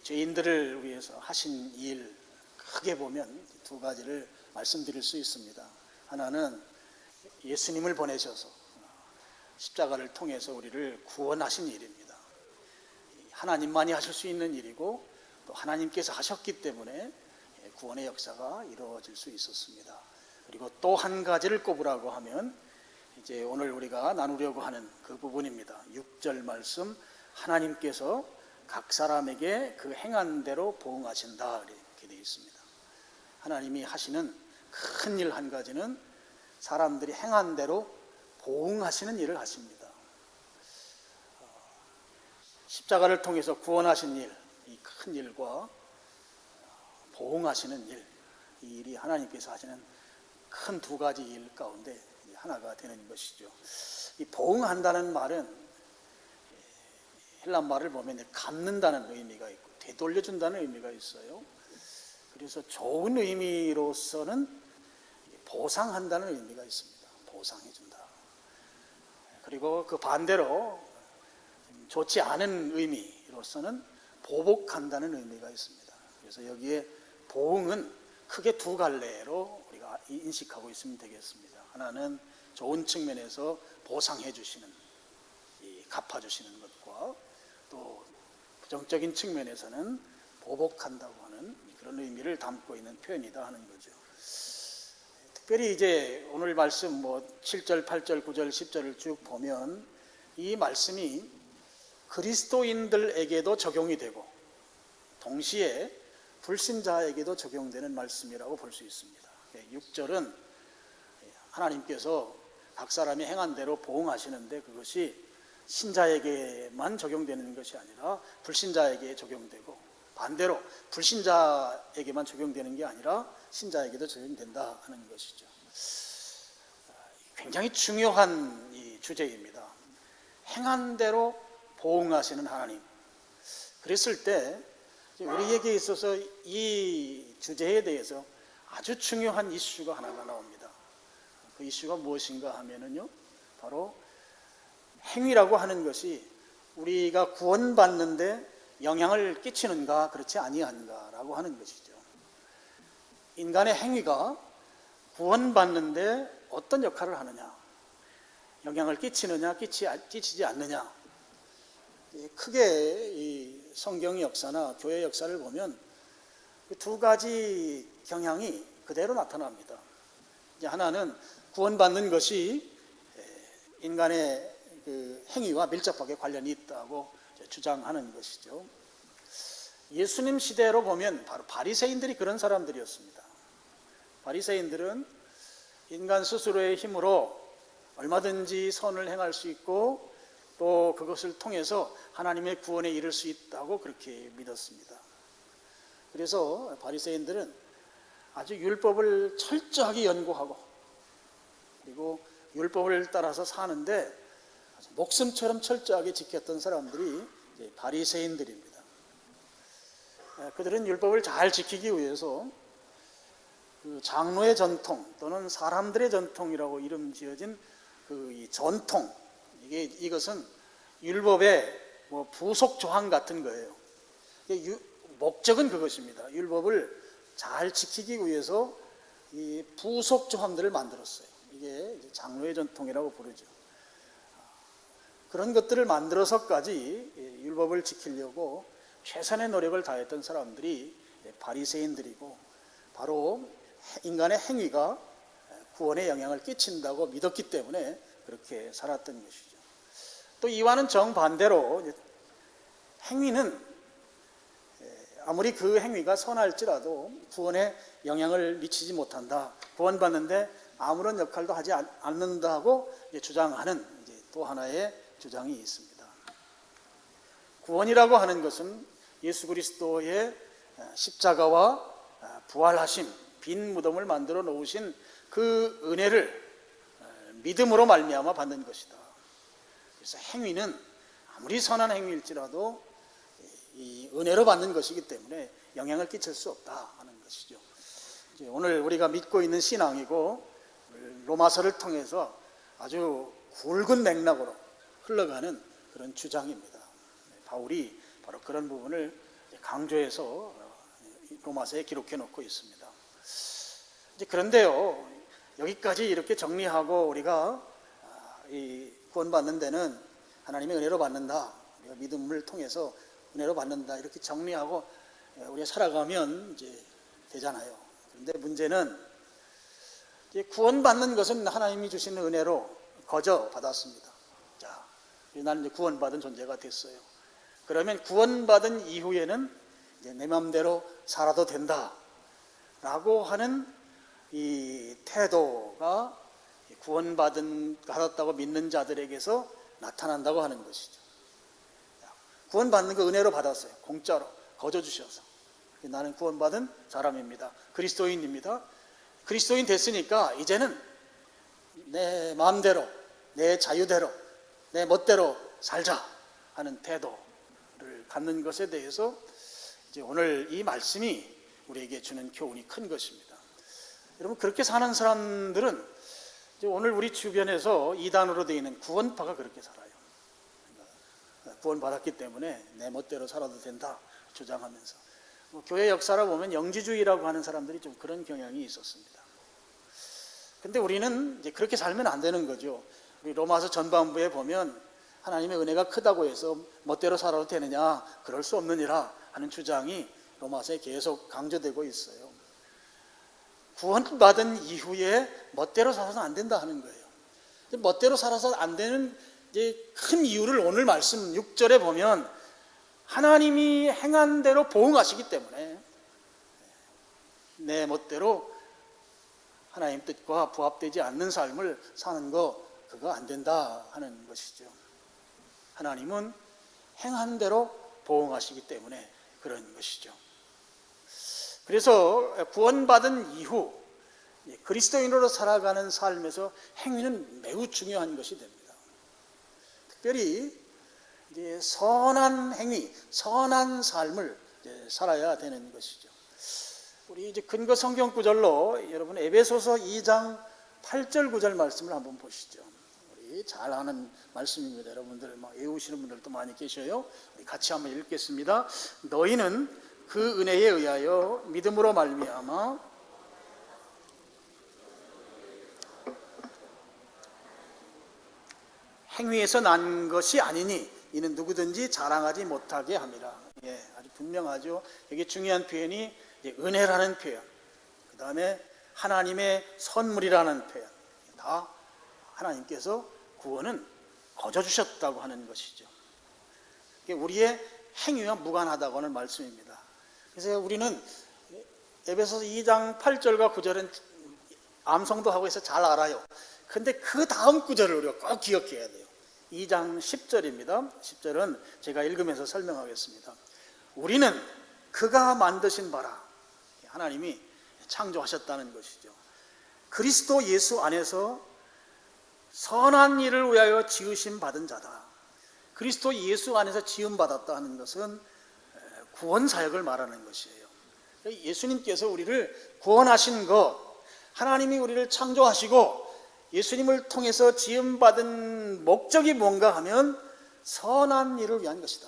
죄인들을 위해서 하신 일 크게 보면 두 가지를 말씀드릴 수 있습니다. 하나는 예수님을 보내셔서 십자가를 통해서 우리를 구원하신 일입니다. 하나님만이 하실 수 있는 일이고 또 하나님께서 하셨기 때문에 구원의 역사가 이루어질 수 있었습니다. 그리고 또 한 가지를 꼽으라고 하면 이제 오늘 우리가 나누려고 하는 그 부분입니다. 6절 말씀, 하나님께서 각 사람에게 그 행한 대로 보응하신다 이렇게 되어 있습니다. 하나님이 하시는 큰 일 한 가지는 사람들이 행한 대로 보응하시는 일을 하십니다. 십자가를 통해서 구원하신 일, 이 큰 일과 보응하시는 일, 이 일이 하나님께서 하시는 큰 두 가지 일 가운데 하나가 되는 것이죠. 이 보응한다는 말은 헬란 말을 보면 갚는다는 의미가 있고 되돌려준다는 의미가 있어요. 그래서 좋은 의미로서는 보상한다는 의미가 있습니다. 보상해준다. 그리고 그 반대로 좋지 않은 의미로서는 보복한다는 의미가 있습니다. 그래서 여기에 보응은 크게 두 갈래로 우리가 인식하고 있으면 되겠습니다. 하나는 좋은 측면에서 보상해 주시는, 갚아주시는 것과 또 부정적인 측면에서는 보복한다고 하는 그런 의미를 담고 있는 표현이다 하는 거죠. 특별히 이제 오늘 말씀 7절, 8절, 9절, 10절을 쭉 보면 이 말씀이 그리스도인들에게도 적용이 되고 동시에 불신자에게도 적용되는 말씀이라고 볼 수 있습니다. 6절은 하나님께서 각 사람이 행한 대로 보응하시는데 그것이 신자에게만 적용되는 것이 아니라 불신자에게 적용되고 반대로 불신자에게만 적용되는 게 아니라 신자에게도 적용된다 하는 것이죠. 굉장히 중요한 이 주제입니다. 행한 대로 보응하시는 하나님. 그랬을 때 우리에게 있어서 이 주제에 대해서 아주 중요한 이슈가 하나가 나옵니다. 그 이슈가 무엇인가 하면은요, 바로 행위라고 하는 것이 우리가 구원받는데 영향을 끼치는가 그렇지 아니한가라고 하는 것이죠. 인간의 행위가 구원받는데 어떤 역할을 하느냐, 영향을 끼치느냐 끼치지 않느냐. 크게 이 성경 역사나 교회 역사를 보면 두 가지 경향이 그대로 나타납니다. 이제 하나는 구원받는 것이 인간의 그 행위와 밀접하게 관련이 있다고 주장하는 것이죠. 예수님 시대로 보면 바로 바리새인들이 그런 사람들이었습니다. 바리새인들은 인간 스스로의 힘으로 얼마든지 선을 행할 수 있고 또 그것을 통해서 하나님의 구원에 이를 수 있다고 그렇게 믿었습니다. 그래서 바리새인들은 아주 율법을 철저하게 연구하고 그리고 율법을 따라서 사는데 목숨처럼 철저하게 지켰던 사람들이 바리새인들입니다. 그들은 율법을 잘 지키기 위해서 그 장로의 전통 또는 사람들의 전통이라고 이름 지어진 이 전통, 이것은 율법의 부속 조항 같은 거예요. 목적은 그것입니다. 율법을 잘 지키기 위해서 이 부속 조항들을 만들었어요. 이게 장로의 전통이라고 부르죠. 그런 것들을 만들어서까지 율법을 지키려고 최선의 노력을 다했던 사람들이 바리새인들이고 바로 인간의 행위가 구원에 영향을 끼친다고 믿었기 때문에 그렇게 살았던 것이죠. 또 이와는 정반대로 행위는 아무리 그 행위가 선할지라도 구원에 영향을 미치지 못한다. 구원받는데 아무런 역할도 하지 않는다고 주장하는 또 하나의 주장이 있습니다. 구원이라고 하는 것은 예수 그리스도의 십자가와 부활하심, 빈 무덤을 만들어 놓으신 그 은혜를 믿음으로 말미암아 받는 것이다. 그래서 행위는 아무리 선한 행위일지라도 이 은혜로 받는 것이기 때문에 영향을 끼칠 수 없다 하는 것이죠. 오늘 우리가 믿고 있는 신앙이고 로마서를 통해서 아주 굵은 맥락으로 흘러가는 그런 주장입니다. 바울이 바로 그런 부분을 강조해서 로마서에 기록해 놓고 있습니다. 이제 그런데요, 여기까지 이렇게 정리하고 우리가 이 구원받는 데는 하나님의 은혜로 받는다, 우리가 믿음을 통해서 은혜로 받는다, 이렇게 정리하고 우리가 살아가면 이제 되잖아요. 그런데 문제는 이제 구원받는 것은 하나님이 주시는 은혜로 거저 받았습니다. 자, 나는 이제 구원받은 존재가 됐어요. 그러면 구원받은 이후에는 이제 내 마음대로 살아도 된다라고 하는 이 태도가 받았다고 믿는 자들에게서 나타난다고 하는 것이죠. 구원받는 거 은혜로 받았어요. 공짜로 거저 주셔서. 나는 구원받은 사람입니다. 그리스도인입니다. 그리스도인 됐으니까 이제는 내 마음대로, 내 자유대로, 내 멋대로 살자 하는 태도를 갖는 것에 대해서 이제 오늘 이 말씀이 우리에게 주는 교훈이 큰 것입니다. 여러분, 그렇게 사는 사람들은 이제 오늘 우리 주변에서 이단으로 되어 있는 구원파가 그렇게 살아요. 구원받았기 때문에 내 멋대로 살아도 된다 주장하면서, 교회 역사를 보면 영지주의라고 하는 사람들이 좀 그런 경향이 있었습니다. 근데 우리는 이제 그렇게 살면 안 되는 거죠. 우리 로마서 전반부에 보면 하나님의 은혜가 크다고 해서 멋대로 살아도 되느냐, 그럴 수 없느니라 하는 주장이 로마서에 계속 강조되고 있어요. 구원받은 이후에 멋대로 살아서 안 된다 하는 거예요. 멋대로 살아서 안 되는 이제 큰 이유를 오늘 말씀 6절에 보면 하나님이 행한 대로 보응하시기 때문에 내 멋대로 하나님 뜻과 부합되지 않는 삶을 사는 거, 그거 안 된다 하는 것이죠. 하나님은 행한 대로 보응하시기 때문에 그런 것이죠. 그래서 구원받은 이후 그리스도인으로 살아가는 삶에서 행위는 매우 중요한 것이 됩니다. 특별히 이제 선한 행위, 선한 삶을 살아야 되는 것이죠. 우리 이제 근거 성경 구절로 여러분 에베소서 2장 8절 9절 말씀을 한번 보시죠. 우리 잘 아는 말씀입니다. 여러분들 외우시는 분들도 많이 계셔요. 우리 같이 한번 읽겠습니다. 너희는 그 은혜에 의하여 믿음으로 말미암아 행위에서 난 것이 아니니 이는 누구든지 자랑하지 못하게 함이라. 아주 분명하죠. 여기 중요한 표현이 은혜라는 표현, 그 다음에 하나님의 선물이라는 표현, 다 하나님께서 구원은 거저 주셨다고 하는 것이죠. 우리의 행위와 무관하다고 하는 말씀입니다. 그래서 우리는 에베소서 2장 8절과 9절은 암송도 하고 해서 잘 알아요. 근데 그 다음 구절을 우리가 꼭 기억해야 돼요. 2장 10절입니다. 10절은 제가 읽으면서 설명하겠습니다. 우리는 그가 만드신 바라, 하나님이 창조하셨다는 것이죠. 그리스도 예수 안에서 선한 일을 위하여 지으심 받은 자다. 그리스도 예수 안에서 지음 받았다 하는 것은 구원 사역을 말하는 것이에요. 예수님께서 우리를 구원하신 것, 하나님이 우리를 창조하시고 예수님을 통해서 지음받은 목적이 뭔가 하면 선한 일을 위한 것이다.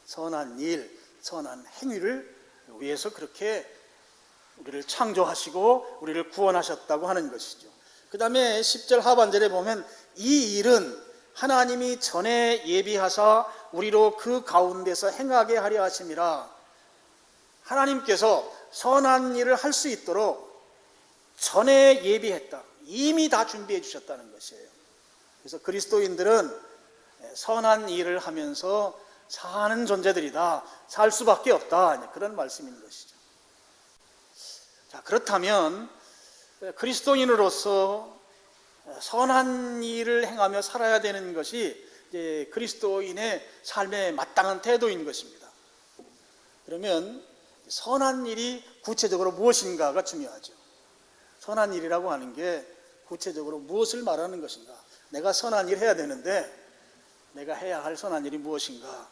선한 일, 선한 행위를 위해서 그렇게 우리를 창조하시고 우리를 구원하셨다고 하는 것이죠. 그 다음에 10절 하반절에 보면 이 일은 하나님이 전에 예비하사 우리로 그 가운데서 행하게 하려 하심이라. 하나님께서 선한 일을 할 수 있도록 전에 예비했다. 이미 다 준비해 주셨다는 것이에요. 그래서 그리스도인들은 선한 일을 하면서 사는 존재들이다. 살 수밖에 없다. 그런 말씀인 것이죠. 자, 그렇다면 그리스도인으로서 선한 일을 행하며 살아야 되는 것이 이제 그리스도인의 삶에 마땅한 태도인 것입니다. 그러면 선한 일이 구체적으로 무엇인가가 중요하죠. 선한 일이라고 하는 게 구체적으로 무엇을 말하는 것인가? 내가 선한 일 해야 되는데 내가 해야 할 선한 일이 무엇인가?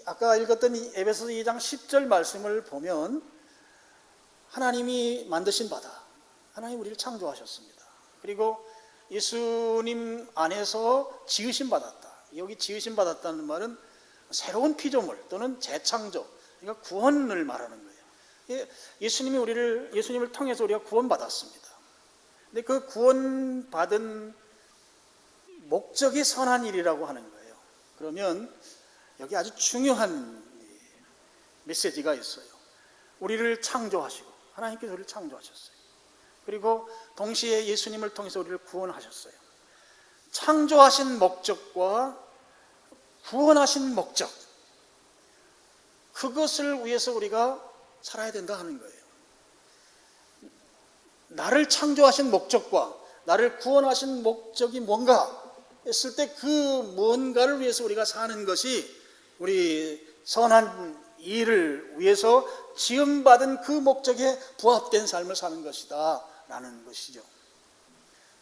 아까 읽었던 이 에베소서 2장 10절 말씀을 보면 하나님이 만드신 바다, 하나님 우리를 창조하셨습니다. 그리고 예수님 안에서 지으심 받았다. 여기 지으심 받았다는 말은 새로운 피조물 또는 재창조, 그러니까 구원을 말하는 거예요. 예수님을 통해서 우리가 구원받았습니다. 근데 그 구원받은 목적이 선한 일이라고 하는 거예요. 그러면 여기 아주 중요한 메시지가 있어요. 우리를 창조하시고, 하나님께서 우리를 창조하셨어요. 그리고 동시에 예수님을 통해서 우리를 구원하셨어요. 창조하신 목적과 구원하신 목적, 그것을 위해서 우리가 살아야 된다 하는 거예요. 나를 창조하신 목적과 나를 구원하신 목적이 뭔가 했을 때 그 뭔가를 위해서 우리가 사는 것이 우리 선한 일을 위해서 지음받은 그 목적에 부합된 삶을 사는 것이다 라는 것이죠.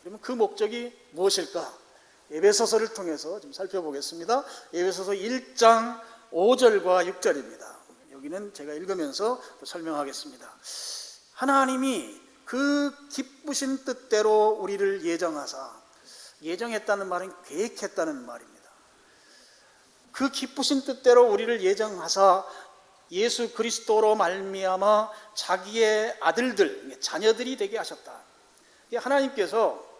그러면 그 목적이 무엇일까? 에베소서를 통해서 좀 살펴보겠습니다. 에베소서 1장 5절과 6절입니다. 여기는 제가 읽으면서 설명하겠습니다. 하나님이 그 기쁘신 뜻대로 우리를 예정했다는 말은 계획했다는 말입니다. 그 기쁘신 뜻대로 우리를 예정하사 예수 그리스도로 말미암아 자기의 아들들, 자녀들이 되게 하셨다. 하나님께서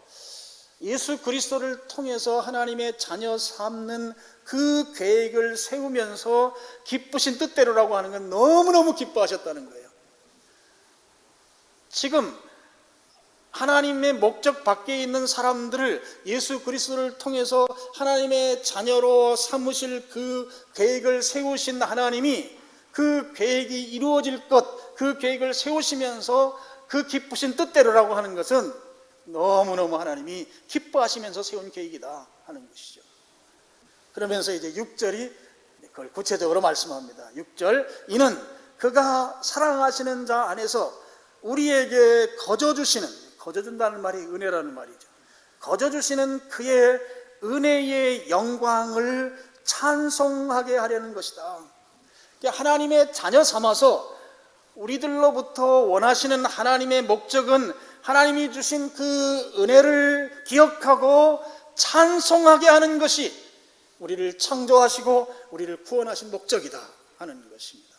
예수 그리스도를 통해서 하나님의 자녀 삼는 그 계획을 세우면서 기쁘신 뜻대로라고 하는 건 너무너무 기뻐하셨다는 거예요. 지금 하나님의 목적 밖에 있는 사람들을 예수 그리스도를 통해서 하나님의 자녀로 삼으실 그 계획을 세우신 하나님이 그 계획이 이루어질 것, 그 계획을 세우시면서 그 기쁘신 뜻대로라고 하는 것은 너무너무 하나님이 기뻐하시면서 세운 계획이다 하는 것이죠. 그러면서 이제 6절이 그걸 구체적으로 말씀합니다. 6절, 이는 그가 사랑하시는 자 안에서 우리에게 거저준다는 말이 은혜라는 말이죠. 거저주시는 그의 은혜의 영광을 찬송하게 하려는 것이다. 하나님의 자녀 삼아서 우리들로부터 원하시는 하나님의 목적은 하나님이 주신 그 은혜를 기억하고 찬송하게 하는 것이 우리를 창조하시고 우리를 구원하신 목적이다 하는 것입니다.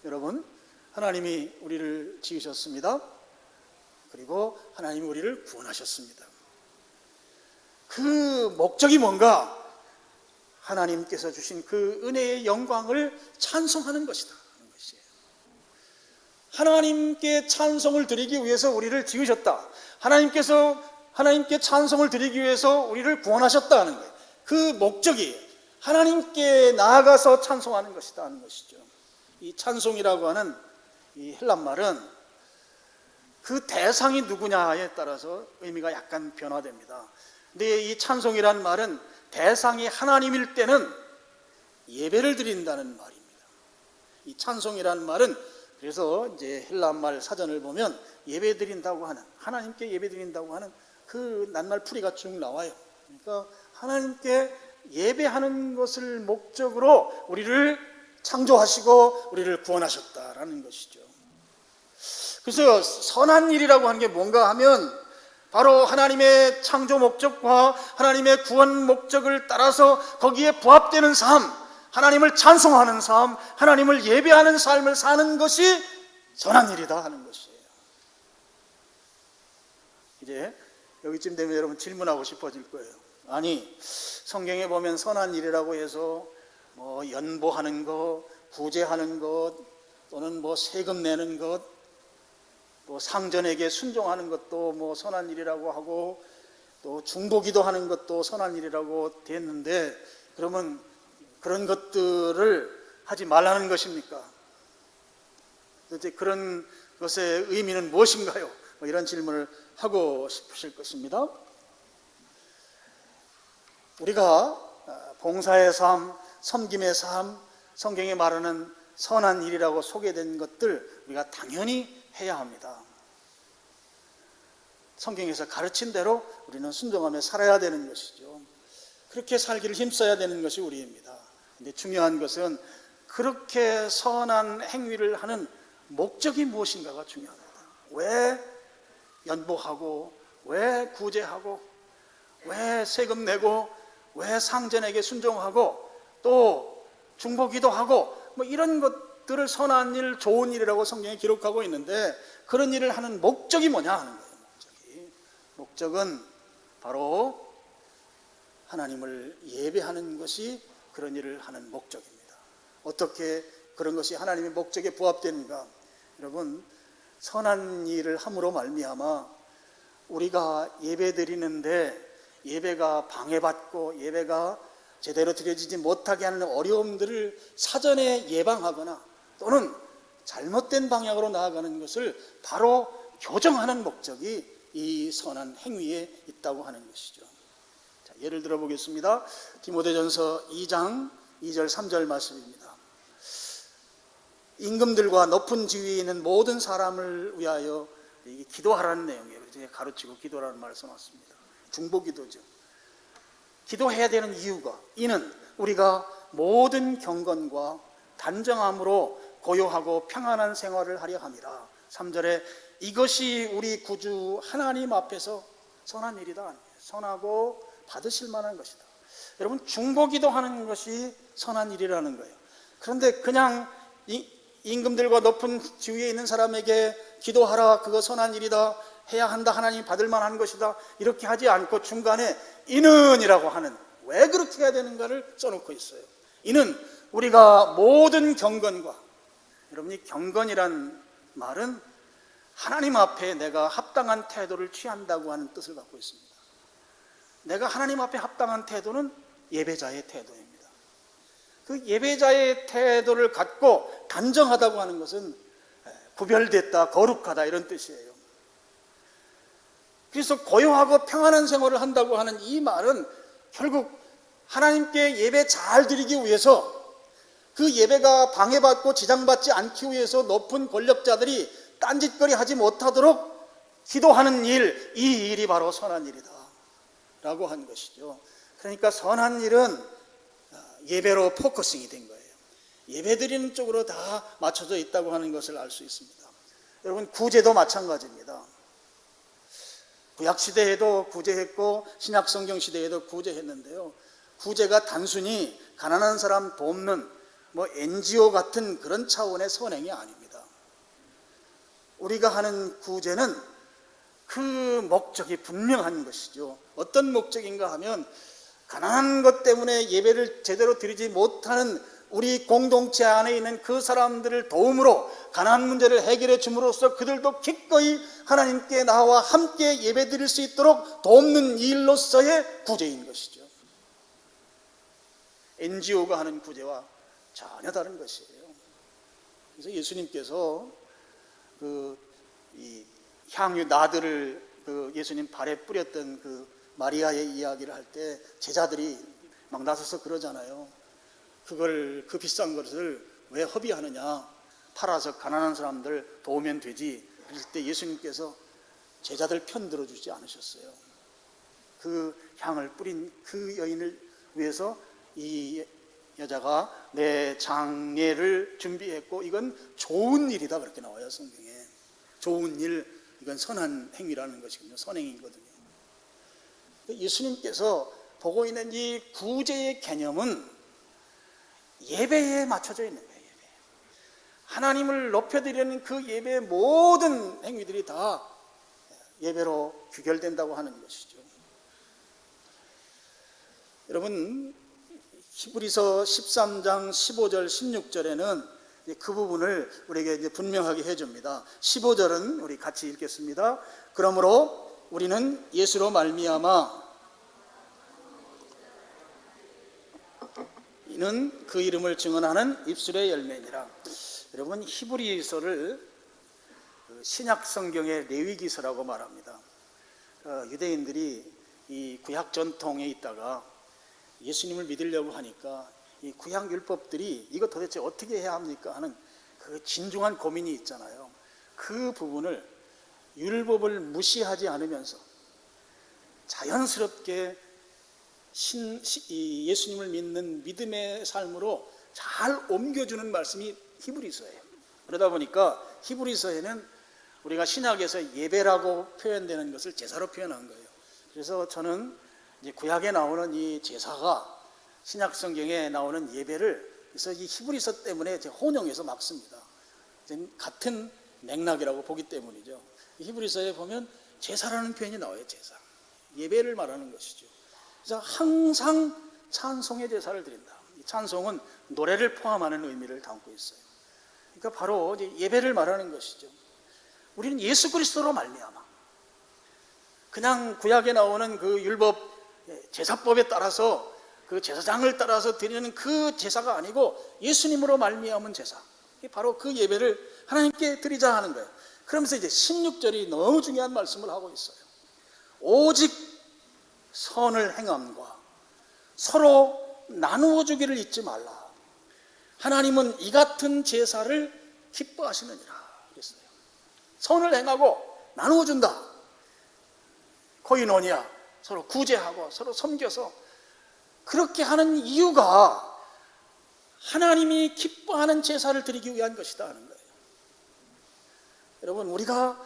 여러분, 하나님이 우리를 지으셨습니다. 그리고 하나님이 우리를 구원하셨습니다. 그 목적이 뭔가? 하나님께서 주신 그 은혜의 영광을 찬송하는 것이다 하는 것이에요. 하나님께 찬송을 드리기 위해서 우리를 지으셨다. 하나님께 찬송을 드리기 위해서 우리를 구원하셨다 하는 거예요. 그 목적이 하나님께 나아가서 찬송하는 것이다 하는 것이죠. 이 찬송이라고 하는 이 헬란 말은 그 대상이 누구냐에 따라서 의미가 약간 변화됩니다. 근데 이 찬송이라는 말은 대상이 하나님일 때는 예배를 드린다는 말입니다. 이 찬송이라는 말은 그래서 이제 헬라말 사전을 보면 예배 드린다고 하는, 하나님께 예배 드린다고 하는 그 낱말 풀이가 쭉 나와요. 그러니까 하나님께 예배하는 것을 목적으로 우리를 창조하시고 우리를 구원하셨다라는 것이죠. 그래서 선한 일이라고 하는 게 뭔가 하면 바로 하나님의 창조 목적과 하나님의 구원 목적을 따라서 거기에 부합되는 삶, 하나님을 찬송하는 삶, 하나님을 예배하는 삶을 사는 것이 선한 일이다 하는 것이에요. 이제 여기쯤 되면 여러분 질문하고 싶어질 거예요. 아니, 성경에 보면 선한 일이라고 해서 뭐 연보하는 것, 구제하는 것, 또는 뭐 세금 내는 것, 또 상전에게 순종하는 것도 뭐 선한 일이라고 하고, 또 중보기도 하는 것도 선한 일이라고 됐는데, 그러면 그런 것들을 하지 말라는 것입니까? 도대체 그런 것의 의미는 무엇인가요? 뭐 이런 질문을 하고 싶으실 것입니다. 우리가 봉사의 삶, 섬김의 삶, 성경에 말하는 선한 일이라고 소개된 것들 우리가 당연히 해야 합니다. 성경에서 가르친 대로 우리는 순종하며 살아야 되는 것이죠. 그렇게 살기를 힘써야 되는 것이 우리입니다. 근데 중요한 것은 그렇게 선한 행위를 하는 목적이 무엇인가가 중요합니다. 왜 연보하고, 왜 구제하고, 왜 세금 내고, 왜 상전에게 순종하고 또 중보기도 하고 뭐 이런 것들을 선한 일, 좋은 일이라고 성경에 기록하고 있는데, 그런 일을 하는 목적이 뭐냐 하는 거예요. 목적은 바로 하나님을 예배하는 것이 그런 일을 하는 목적입니다. 어떻게 그런 것이 하나님의 목적에 부합되는가? 여러분, 선한 일을 함으로 말미암아 우리가 예배 드리는데 예배가 방해받고 예배가 제대로 드려지지 못하게 하는 어려움들을 사전에 예방하거나 또는 잘못된 방향으로 나아가는 것을 바로 교정하는 목적이 이 선한 행위에 있다고 하는 것이죠. 자, 예를 들어 보겠습니다. 디모데전서 2장 2절 3절 말씀입니다. 임금들과 높은 지위에 있는 모든 사람을 위하여 기도하라는 내용이에요. 가르치고 기도라는 말을 써놨습니다. 중보기도죠. 기도해야 되는 이유가, 이는 우리가 모든 경건과 단정함으로 고요하고 평안한 생활을 하려 함이라. 3절에 이것이 우리 구주 하나님 앞에서 선한 일이다. 선하고 받으실 만한 것이다. 여러분, 중보기도하는 것이 선한 일이라는 거예요. 그런데 그냥 임금들과 높은 지위에 있는 사람에게 기도하라, 그거 선한 일이다, 해야 한다, 하나님 받을 만한 것이다, 이렇게 하지 않고 중간에 이는이라고 하는, 왜 그렇게 해야 되는가를 써놓고 있어요. 이는 우리가 모든 경건과, 여러분이 경건이란 말은 하나님 앞에 내가 합당한 태도를 취한다고 하는 뜻을 갖고 있습니다. 내가 하나님 앞에 합당한 태도는 예배자의 태도입니다. 그 예배자의 태도를 갖고 단정하다고 하는 것은 구별됐다, 거룩하다, 이런 뜻이에요. 그래서 고요하고 평안한 생활을 한다고 하는 이 말은 결국 하나님께 예배 잘 드리기 위해서, 그 예배가 방해받고 지장받지 않기 위해서 높은 권력자들이 딴짓거리 하지 못하도록 기도하는 일, 이 일이 바로 선한 일이다 라고 한 것이죠. 그러니까 선한 일은 예배로 포커싱이 된 거예요. 예배 드리는 쪽으로 다 맞춰져 있다고 하는 것을 알 수 있습니다. 여러분, 구제도 마찬가지입니다. 구약시대에도 구제했고 신약성경 시대에도 구제했는데요, 구제가 단순히 가난한 사람 돕는 뭐 NGO 같은 그런 차원의 선행이 아닙니다. 우리가 하는 구제는 그 목적이 분명한 것이죠. 어떤 목적인가 하면, 가난한 것 때문에 예배를 제대로 드리지 못하는 우리 공동체 안에 있는 그 사람들을 도움으로 가난한 문제를 해결해 줌으로써 그들도 기꺼이 하나님께 나와 함께 예배 드릴 수 있도록 돕는 일로서의 구제인 것이죠. NGO가 하는 구제와 전혀 다른 것이에요. 그래서 예수님께서 이 향유 나들을 예수님 발에 뿌렸던 그 마리아의 이야기를 할 때 제자들이 막 나서서 그러잖아요. 그 비싼 것을 왜 허비하느냐, 팔아서 가난한 사람들 도우면 되지. 그럴 때 예수님께서 제자들 편 들어주지 않으셨어요. 그 향을 뿌린 그 여인을 위해서 이 여자가 내 장례를 준비했고 이건 좋은 일이다, 그렇게 나와요, 성경에. 좋은 일, 이건 선한 행위라는 것이거든요. 선행이거든요. 예수님께서 보고 있는 이 구제의 개념은 예배에 맞춰져 있는 거예요. 예배. 하나님을 높여드리는 그 예배의 모든 행위들이 다 예배로 규결된다고 하는 것이죠. 여러분, 히브리서 13장 15절 16절에는 그 부분을 우리에게 이제 분명하게 해줍니다. 15절은 우리 같이 읽겠습니다. 그러므로 우리는 예수로 말미암아 이는 그 이름을 증언하는 입술의 열매니라. 여러분, 히브리서를 신약 성경의 레위기서라고 말합니다. 유대인들이 이 구약 전통에 있다가 예수님을 믿으려고 하니까 이 구약 율법들이 이거 도대체 어떻게 해야 합니까 하는 그 진중한 고민이 있잖아요. 그 부분을 율법을 무시하지 않으면서 자연스럽게 예수님을 믿는 믿음의 삶으로 잘 옮겨주는 말씀이 히브리서예요. 그러다 보니까 히브리서에는 우리가 신약에서 예배라고 표현되는 것을 제사로 표현한 거예요. 그래서 저는 이제 구약에 나오는 이 제사가 신약 성경에 나오는 예배를 그래서 이 히브리서 때문에 혼용해서 막습니다. 같은 맥락이라고 보기 때문이죠. 히브리서에 보면 제사라는 표현이 나와요. 제사, 예배를 말하는 것이죠. 그래서 항상 찬송의 제사를 드린다. 이 찬송은 노래를 포함하는 의미를 담고 있어요. 그러니까 바로 이제 예배를 말하는 것이죠. 우리는 예수 그리스도로 말미암아 그냥 구약에 나오는 그 율법 제사법에 따라서 그 제사장을 따라서 드리는 그 제사가 아니고 예수님으로 말미암은 제사, 바로 그 예배를 하나님께 드리자 하는 거예요. 그러면서 이제 16절이 너무 중요한 말씀을 하고 있어요. 오직 선을 행함과 서로 나누어 주기를 잊지 말라. 하나님은 이 같은 제사를 기뻐하시느니라 그랬어요. 선을 행하고 나누어 준다. 코이노니아, 서로 구제하고 서로 섬겨서 그렇게 하는 이유가 하나님이 기뻐하는 제사를 드리기 위한 것이다 하는 거예요. 여러분, 우리가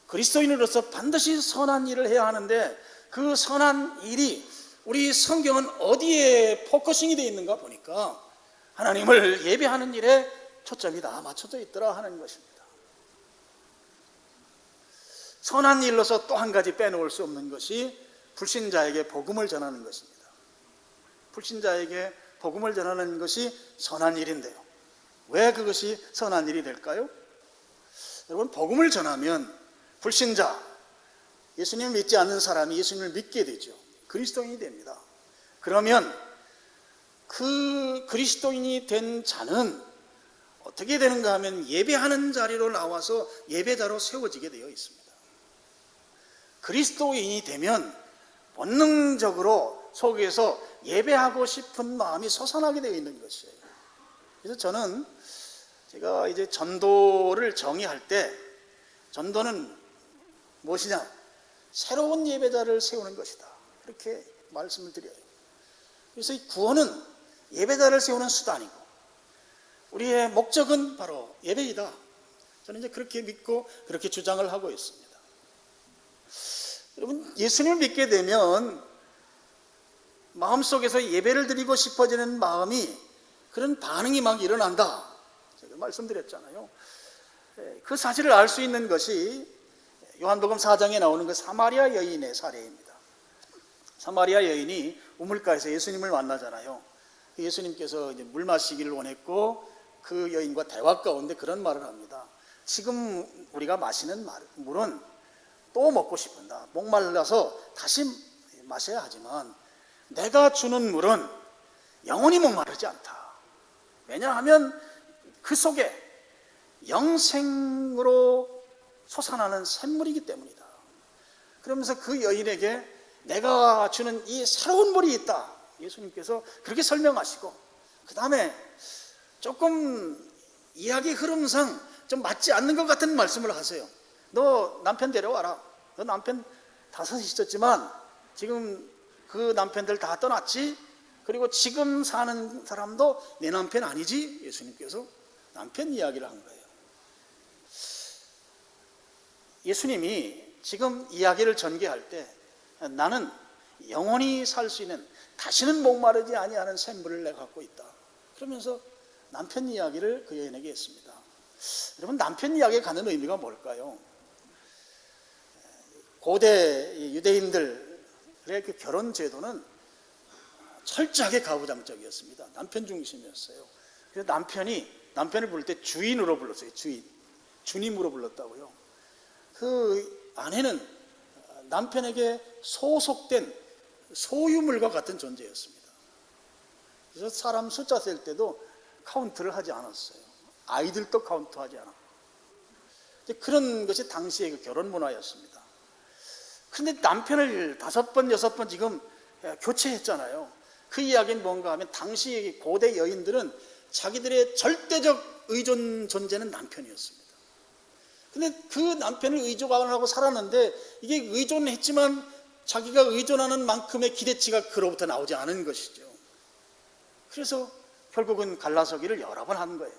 그리스도인으로서 반드시 선한 일을 해야 하는데 그 선한 일이 우리 성경은 어디에 포커싱이 되어 있는가 보니까 하나님을 예배하는 일에 초점이 다 맞춰져 있더라 하는 것입니다. 선한 일로서 또 한 가지 빼놓을 수 없는 것이 불신자에게 복음을 전하는 것입니다. 불신자에게 복음을 전하는 것이 선한 일인데요. 왜 그것이 선한 일이 될까요? 여러분, 복음을 전하면 불신자, 예수님을 믿지 않는 사람이 예수님을 믿게 되죠. 그리스도인이 됩니다. 그러면 그 그리스도인이 된 자는 어떻게 되는가 하면 예배하는 자리로 나와서 예배자로 세워지게 되어 있습니다. 그리스도인이 되면 본능적으로 속에서 예배하고 싶은 마음이 솟아나게 되어 있는 것이에요. 그래서 저는 제가 이제 전도를 정의할 때 전도는 무엇이냐? 새로운 예배자를 세우는 것이다. 그렇게 말씀을 드려요. 그래서 이 구원은 예배자를 세우는 수단이고 우리의 목적은 바로 예배이다. 저는 이제 그렇게 믿고 그렇게 주장을 하고 있습니다. 여러분, 예수님을 믿게 되면 마음속에서 예배를 드리고 싶어지는 마음이 그런 반응이 막 일어난다. 제가 말씀드렸잖아요. 그 사실을 알 수 있는 것이 요한복음 4장에 나오는 그 사마리아 여인의 사례입니다. 사마리아 여인이 우물가에서 예수님을 만나잖아요. 예수님께서 이제 물 마시기를 원했고 그 여인과 대화 가운데 그런 말을 합니다. 지금 우리가 마시는 물은 또 먹고 싶은다. 목말라서 다시 마셔야 하지만 내가 주는 물은 영원히 목마르지 않다. 왜냐하면 그 속에 영생으로 솟아나는 샘물이기 때문이다. 그러면서 그 여인에게 내가 주는 이 새로운 물이 있다. 예수님께서 그렇게 설명하시고 그 다음에 조금 이야기 흐름상 좀 맞지 않는 것 같은 말씀을 하세요. 너 남편 데려와라. 너 남편 5 있었지만 지금 그 남편들 다 떠났지? 그리고 지금 사는 사람도 내 남편 아니지? 예수님께서 남편 이야기를 한 거예요. 예수님이 지금 이야기를 전개할 때 나는 영원히 살 수 있는 다시는 목마르지 아니하는 샘물을 내가 갖고 있다. 그러면서 남편 이야기를 그 여인에게 했습니다. 여러분, 남편 이야기에 갖는 의미가 뭘까요? 고대 유대인들의 그 결혼 제도는 철저하게 가부장적이었습니다. 남편 중심이었어요. 그래서 남편을 부를 때 주인으로 불렀어요. 주님으로 불렀다고요. 그 아내는 남편에게 소속된 소유물과 같은 존재였습니다. 그래서 사람 숫자 셀 때도 카운트를 하지 않았어요. 아이들도 카운트하지 않았고 그런 것이 당시의 그 결혼 문화였습니다. 그런데 남편을 5번, 6번 지금 교체했잖아요. 그 이야기는 뭔가 하면 당시 고대 여인들은 자기들의 절대적 의존 존재는 남편이었습니다. 근데 그 남편을 의존하고 살았는데 이게 의존했지만 자기가 의존하는 만큼의 기대치가 그로부터 나오지 않은 것이죠. 그래서 결국은 갈라서기를 여러 번 한 거예요.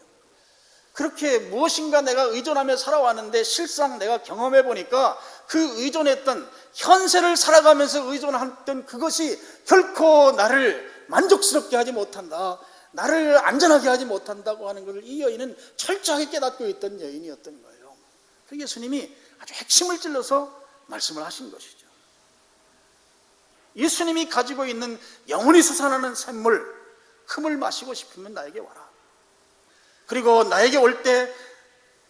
그렇게 무엇인가 내가 의존하며 살아왔는데 실상 내가 경험해 보니까 그 의존했던 현세를 살아가면서 의존했던 그것이 결코 나를 만족스럽게 하지 못한다, 나를 안전하게 하지 못한다고 하는 것을 이 여인은 철저하게 깨닫고 있던 여인이었던 거예요. 그 예수님이 아주 핵심을 찔러서 말씀을 하신 것이죠. 예수님이 가지고 있는 영원히 솟아나는 샘물, 흠을 마시고 싶으면 나에게 와라. 그리고 나에게 올 때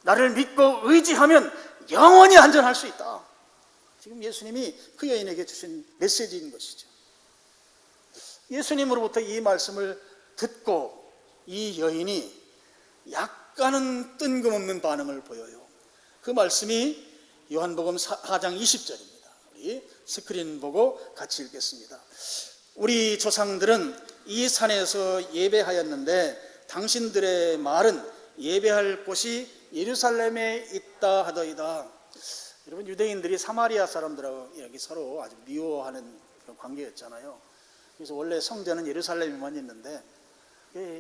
나를 믿고 의지하면 영원히 안전할 수 있다. 지금 예수님이 그 여인에게 주신 메시지인 것이죠. 예수님으로부터 이 말씀을 듣고 이 여인이 약간은 뜬금없는 반응을 보여요. 그 말씀이 요한복음 4장 20절입니다. 우리 스크린 보고 같이 읽겠습니다. 우리 조상들은 이 산에서 예배하였는데 당신들의 말은 예배할 곳이 예루살렘에 있다 하더이다. 여러분, 유대인들이 사마리아 사람들하고 이렇게 서로 아주 미워하는 그런 관계였잖아요. 그래서 원래 성전은 예루살렘에만 있는데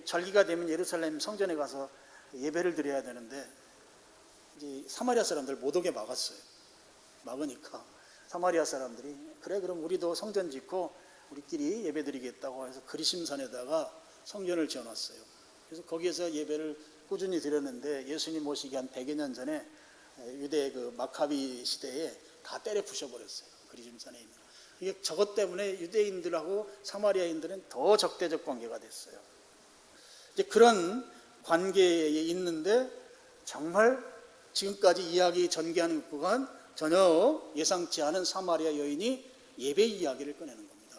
절기가 되면 예루살렘 성전에 가서 예배를 드려야 되는데 이제 사마리아 사람들 못 오게 막았어요. 막으니까 사마리아 사람들이 그래 그럼 우리도 성전 짓고 우리끼리 예배 드리겠다고 해서 그리심산에다가 성전을 지어놨어요. 그래서 거기에서 예배를 꾸준히 드렸는데 예수님 오시기 한 100여 년 전에 유대 그 마카비 시대에 다 때려 부셔버렸어요. 그리심산에 있는. 이게 저것 때문에 유대인들하고 사마리아인들은 더 적대적 관계가 됐어요. 이제 그런 관계에 있는데 정말 지금까지 이야기 전개하는 구간 전혀 예상치 않은 사마리아 여인이 예배 이야기를 꺼내는 겁니다.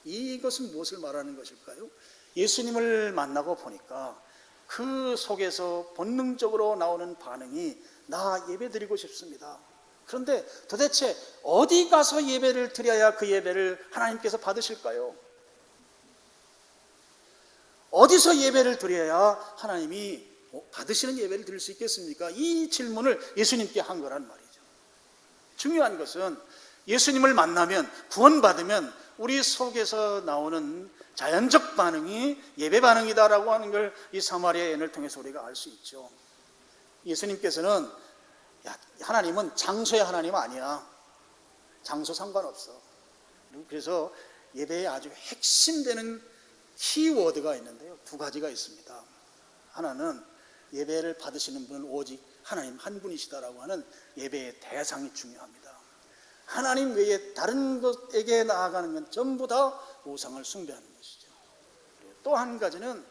이것은 무엇을 말하는 것일까요? 예수님을 만나고 보니까 그 속에서 본능적으로 나오는 반응이 나 예배 드리고 싶습니다. 그런데 도대체 어디 가서 예배를 드려야 그 예배를 하나님께서 받으실까요? 어디서 예배를 드려야 하나님이 받으시는 예배를 드릴 수 있겠습니까? 이 질문을 예수님께 한 거란 말이죠. 중요한 것은 예수님을 만나면 구원받으면 우리 속에서 나오는 자연적 반응이 예배 반응이다라고 하는 걸 이 사마리아 여인을 통해서 우리가 알 수 있죠. 예수님께서는 하나님은 장소의 하나님 아니야. 장소 상관없어. 그래서 예배에 아주 핵심되는 키워드가 있는데요. 두 가지가 있습니다. 하나는 예배를 받으시는 분은 오직 하나님 한 분이시다라고 하는 예배의 대상이 중요합니다. 하나님 외에 다른 것에게 나아가는 건 전부 다 우상을 숭배하는 것이죠. 또 한 가지는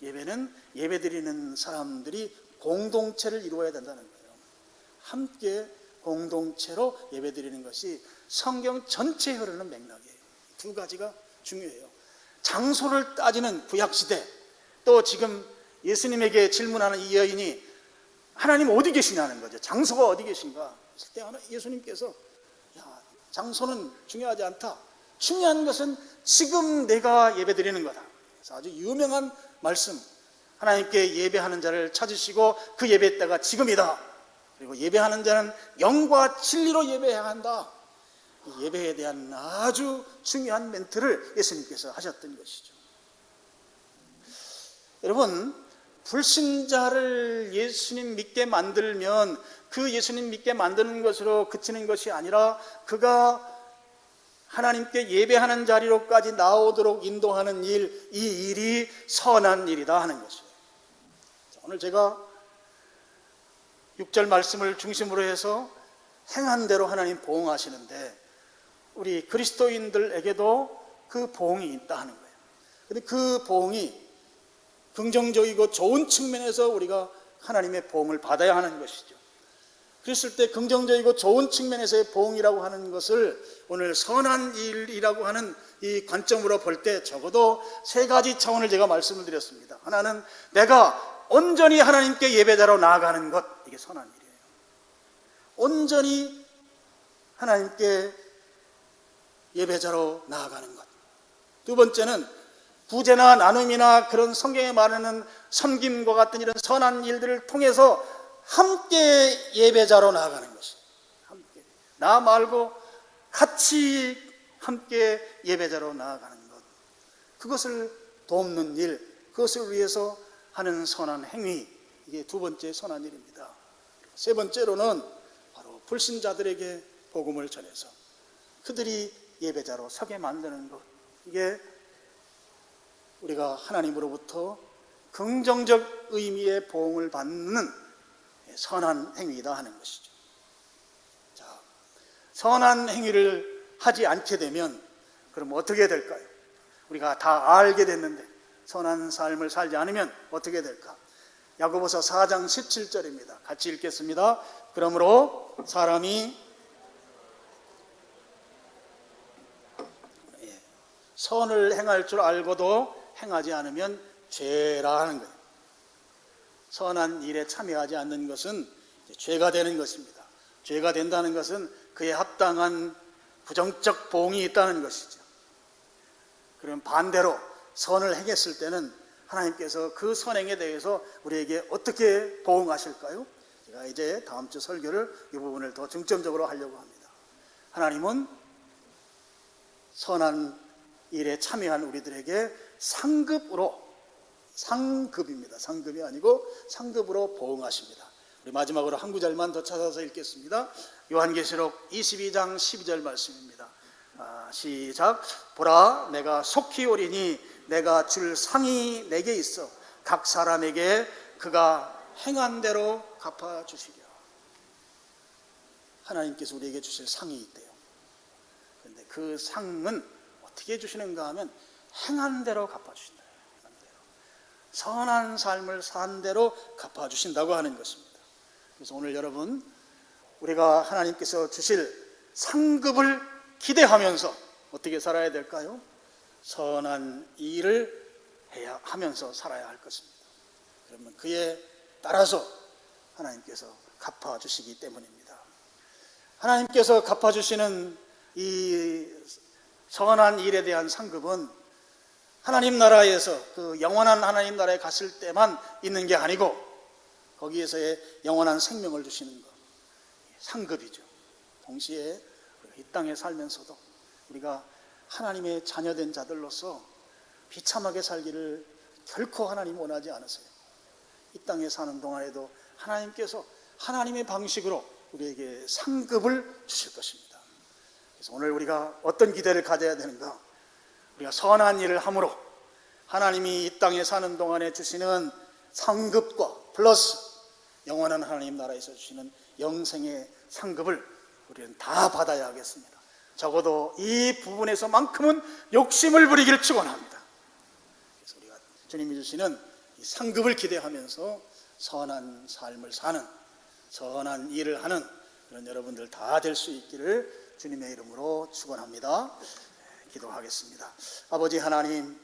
예배는 예배드리는 사람들이 공동체를 이루어야 된다는 거예요. 함께 공동체로 예배드리는 것이 성경 전체에 흐르는 맥락이에요. 두 가지가 중요해요. 장소를 따지는 구약시대, 또 지금 예수님에게 질문하는 이 여인이 하나님 어디 계시냐는 거죠. 장소가 어디 계신가 했을 때 예수님께서 장소는 중요하지 않다. 중요한 것은 지금 내가 예배드리는 거다. 그래서 아주 유명한 말씀, 하나님께 예배하는 자를 찾으시고 그 예배 때가 지금이다. 그리고 예배하는 자는 영과 진리로 예배해야 한다. 이 예배에 대한 아주 중요한 멘트를 예수님께서 하셨던 것이죠. 여러분, 불신자를 예수님 믿게 만들면 그 예수님 믿게 만드는 것으로 그치는 것이 아니라 그가 하나님께 예배하는 자리로까지 나오도록 인도하는 일, 이 일이 선한 일이다 하는 것이에요. 오늘 제가 6절 말씀을 중심으로 해서 행한 대로 하나님 보응하시는데 우리 그리스도인들에게도 그 보응이 있다 하는 거예요. 그런데 그 보응이 긍정적이고 좋은 측면에서 우리가 하나님의 보응을 받아야 하는 것이죠. 그랬을 때 긍정적이고 좋은 측면에서의 보응이라고 하는 것을 오늘 선한 일이라고 하는 이 관점으로 볼 때 적어도 세 가지 차원을 제가 말씀을 드렸습니다. 하나는 내가 온전히 하나님께 예배자로 나아가는 것, 이게 선한 일이에요. 온전히 하나님께 예배자로 나아가는 것. 두 번째는 구제나 나눔이나 그런 성경에 말하는 섬김과 같은 이런 선한 일들을 통해서 함께 예배자로 나아가는 것이, 함께 나 말고 같이 함께 예배자로 나아가는 것, 그것을 돕는 일, 그것을 위해서 하는 선한 행위, 이게 두 번째 선한 일입니다. 세 번째로는 바로 불신자들에게 복음을 전해서 그들이 예배자로 서게 만드는 것, 이게 우리가 하나님으로부터 긍정적 의미의 보응을 받는 선한 행위이다 하는 것이죠. 자, 선한 행위를 하지 않게 되면 그럼 어떻게 될까요? 우리가 다 알게 됐는데 선한 삶을 살지 않으면 어떻게 될까? 야고보서 4장 17절입니다. 같이 읽겠습니다. 그러므로 사람이 선을 행할 줄 알고도 행하지 않으면 죄라 하는 거예요. 선한 일에 참여하지 않는 것은 죄가 되는 것입니다. 죄가 된다는 것은 그에 합당한 부정적 보응이 있다는 것이죠. 그럼 반대로 선을 행했을 때는 하나님께서 그 선행에 대해서 우리에게 어떻게 보응하실까요? 제가 이제 다음 주 설교를 이 부분을 더 중점적으로 하려고 합니다. 하나님은 선한 일에 참여한 우리들에게 상급입니다. 상급이 아니고 상급으로 보응하십니다. 우리 마지막으로 한 구절만 더 찾아서 읽겠습니다. 요한계시록 22장 12절 말씀입니다. 시작. 보라, 내가 속히 오리니 내가 줄 상이 내게 있어 각 사람에게 그가 행한 대로 갚아주시리라. 하나님께서 우리에게 주실 상이 있대요. 그런데 그 상은 어떻게 주시는가 하면 행한 대로 갚아주신다. 선한 삶을 산 대로 갚아주신다고 하는 것입니다. 그래서 오늘 여러분, 우리가 하나님께서 주실 상급을 기대하면서 어떻게 살아야 될까요? 선한 일을 하면서 살아야 할 것입니다. 그러면 그에 따라서 하나님께서 갚아주시기 때문입니다. 하나님께서 갚아주시는 이 선한 일에 대한 상급은 하나님 나라에서 그 영원한 하나님 나라에 갔을 때만 있는 게 아니고 거기에서의 영원한 생명을 주시는 것, 상급이죠. 동시에 이 땅에 살면서도 우리가 하나님의 자녀된 자들로서 비참하게 살기를 결코 하나님 원하지 않으세요. 이 땅에 사는 동안에도 하나님께서 하나님의 방식으로 우리에게 상급을 주실 것입니다. 그래서 오늘 우리가 어떤 기대를 가져야 되는가? 우리가 선한 일을 함으로 하나님이 이 땅에 사는 동안에 주시는 상급과 플러스 영원한 하나님 나라에서 주시는 영생의 상급을 우리는 다 받아야 하겠습니다. 적어도 이 부분에서만큼은 욕심을 부리기를 축원합니다. 그래서 우리가 주님이 주시는 이 상급을 기대하면서 선한 삶을 사는, 선한 일을 하는 그런 여러분들 다 될 수 있기를 주님의 이름으로 축원합니다. 기도하겠습니다. 아버지 하나님,